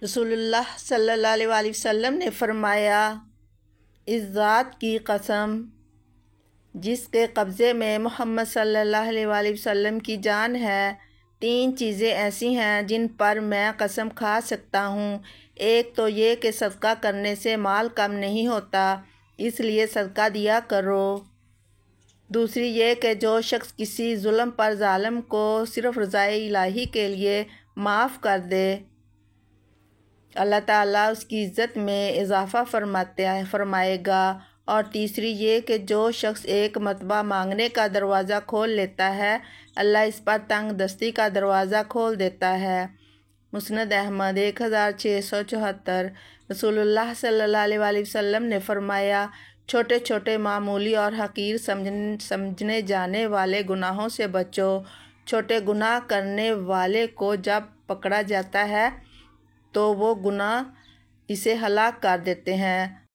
رسول اللہ صلی اللہ علیہ وسلم نے فرمایا، اس ذات کی قسم جس کے قبضے میں محمد صلی اللہ علیہ وسلم کی جان ہے، 3 چیزیں ایسی ہیں جن پر میں قسم کھا سکتا ہوں۔ ایک تو یہ کہ صدقہ کرنے سے مال کم نہیں ہوتا، اس لیے صدقہ دیا کرو۔ دوسری یہ کہ جو شخص کسی ظلم پر ظالم کو صرف رضائے الہی کے لیے معاف کر دے، اللہ تعالیٰ اس کی عزت میں اضافہ فرمائے گا۔ اور تیسری یہ کہ جو شخص ایک مرتبہ مانگنے کا دروازہ کھول لیتا ہے، اللہ اس پر تنگ دستی کا دروازہ کھول دیتا ہے۔ مسند احمد 1674۔ رسول اللہ صلی اللہ علیہ وسلم نے فرمایا، چھوٹے چھوٹے معمولی اور حقیر سمجھنے جانے والے گناہوں سے بچو۔ چھوٹے گناہ کرنے والے کو جب پکڑا جاتا ہے تو وہ گناہ اسے ہلاک کر دیتے ہیں۔